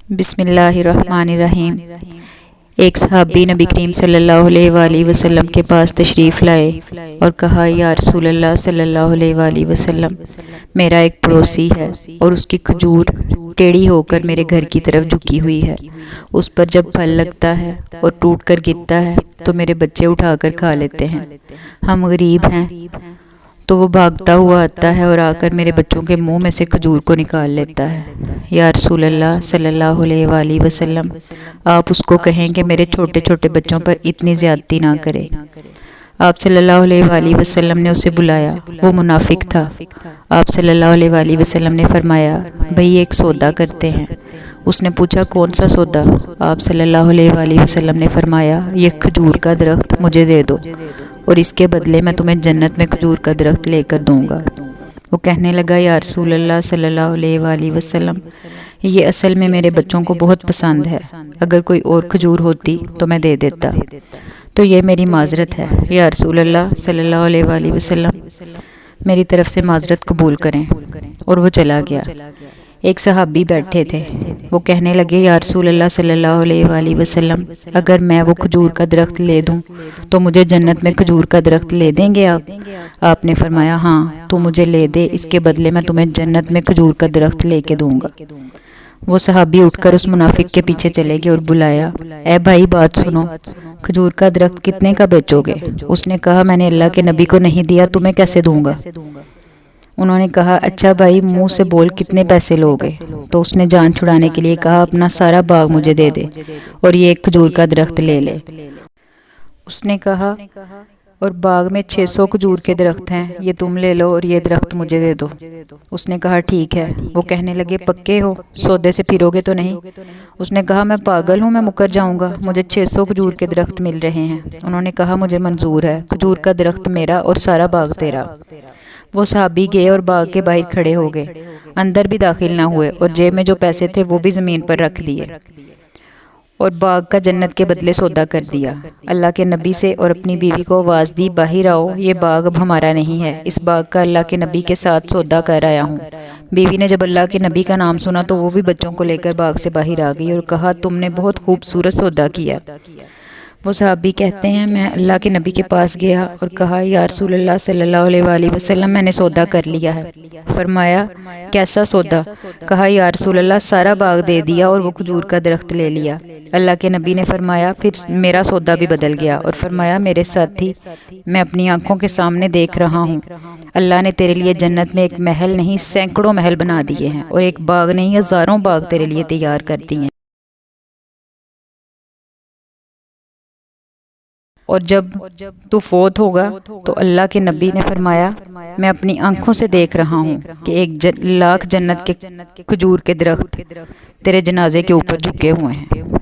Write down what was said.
بسم اللہ الرحمن الرحیم۔ ایک صحابی نبی کریم صلی اللہ علیہ وآلہ وسلم کے پاس تشریف لائے اور کہا، یا رسول اللہ صلی اللہ علیہ وآلہ وسلم، میرا ایک پڑوسی ہے اور اس کی کھجور ٹیڑھی ہو کر میرے گھر کی طرف جھکی ہوئی ہے۔ اس پر جب پھل لگتا ہے اور ٹوٹ کر گرتا ہے تو میرے بچے اٹھا کر کھا لیتے ہیں۔ ہم غریب ہیں تو وہ بھاگتا ہوا آتا ہے اور آ کر میرے بچوں کے منہ میں سے کھجور کو نکال لیتا ہے۔ یا رسول اللہ صلی اللہ علیہ وآلہ وسلم، آپ اس کو کہیں کہ میرے چھوٹے چھوٹے بچوں پر اتنی زیادتی نہ کرے۔ آپ صلی اللہ علیہ وآلہ وسلم نے اسے بلایا، وہ منافق تھا۔ آپ صلی اللہ علیہ وآلہ وسلم نے فرمایا، بھئی ایک سودا کرتے ہیں۔ اس نے پوچھا، کون سا سودا؟ آپ صلی اللہ علیہ وآلہ وسلم نے فرمایا، یہ کھجور کا درخت مجھے دے دو اور اس کے بدلے میں تمہیں جنت میں کھجور کا درخت لے کر دوں گا۔ وہ کہنے لگا، یا رسول اللہ صلی اللہ علیہ وآلہ وسلم، یہ اصل میں میرے بچوں کو بہت پسند ہے، اگر کوئی اور کھجور ہوتی تو میں دے دیتا، تو یہ میری معذرت ہے۔ یا رسول اللہ صلی اللہ علیہ وآلہ وسلم، میری طرف سے معذرت قبول کریں۔ اور وہ چلا گیا۔ ایک صحابی بیٹھے تھے، وہ کہنے لگے، یا رسول اللہ صلی اللہ علیہ وآلہ وسلم، اگر میں وہ کھجور کا درخت لے دوں تو مجھے جنت میں کھجور کا درخت لے دیں گے آپ؟ آپ نے فرمایا، ہاں، تو مجھے لے دے، اس کے بدلے میں تمہیں جنت میں کھجور کا درخت لے کے دوں گا۔ وہ صحابی اٹھ کر اس منافق کے پیچھے چلے گئے اور بلایا، اے بھائی بات سنو، کھجور کا درخت کتنے کا بیچو گے؟ اس نے کہا، میں نے اللہ کے نبی کو نہیں دیا، تمہیں کیسے دوں گا؟ انہوں نے کہا، اچھا بھائی، منہ سے بول، کتنے پیسے لوگے؟ تو اس نے جان چھڑانے کے لیے کہا، اپنا سارا باغ مجھے دے دے اور یہ ایک کھجور کا درخت لے لے۔ اس نے کہا، اور باغ میں 600 کھجور کے درخت ہیں، یہ تم لے لو اور یہ درخت مجھے دے دو۔ اس نے کہا، ٹھیک ہے۔ وہ کہنے لگے، پکے ہو؟ سودے سے پھرو گے تو نہیں؟ اس نے کہا، میں پاگل ہوں، میں مکر جاؤں گا، مجھے 600 کھجور کے درخت مل رہے ہیں۔ انہوں نے کہا، مجھے منظور ہے، کھجور کا درخت میرا اور سارا باغ تیرا۔ وہ صحابی گئے اور باغ کے باہر کھڑے ہو گئے، اندر بھی داخل نہ ہوئے، اور جیب میں جو پیسے تھے وہ بھی زمین پر رکھ دیے اور باغ کا جنت کے بدلے سودا کر دیا۔ اللہ کے نبی سے اور اپنی بیوی کو آواز دی، باہر آؤ، یہ باغ اب ہمارا نہیں ہے، اس باغ کا اللہ کے نبی کے ساتھ سودا کر آیا ہوں۔ بیوی نے جب اللہ کے نبی کا نام سنا تو وہ بھی بچوں کو لے کر باغ سے باہر آ گئی اور کہا، تم نے بہت خوبصورت سودا کیا۔ وہ صحابی کہتے ہیں، میں اللہ کے نبی کے پاس گیا اور کہا، یا رسول اللہ صلی اللہ علیہ وآلہ وسلم، میں نے سودا کر لیا ہے۔ فرمایا، کیسا سودا؟ کہا، یا رسول اللہ، سارا باغ دے دیا اور وہ کھجور کا درخت لے لیا۔ اللہ کے نبی نے فرمایا، پھر میرا سودا بھی بدل گیا، اور فرمایا، میرے ساتھی، میں اپنی آنکھوں کے سامنے دیکھ رہا ہوں، اللہ نے تیرے لیے جنت میں ایک محل نہیں سینکڑوں محل بنا دیے ہیں، اور ایک باغ نہیں ہزاروں باغ تیرے لیے تیار کر دی ہیں۔ اور جب تو فوت ہوگا تو اللہ کے نبی نے فرمایا، میں اپنی آنکھوں سے دیکھ رہا ہوں کہ 1 لاکھ جنت کے کھجور کے درخت تیرے جنازے کے اوپر جھکے ہوئے ہیں۔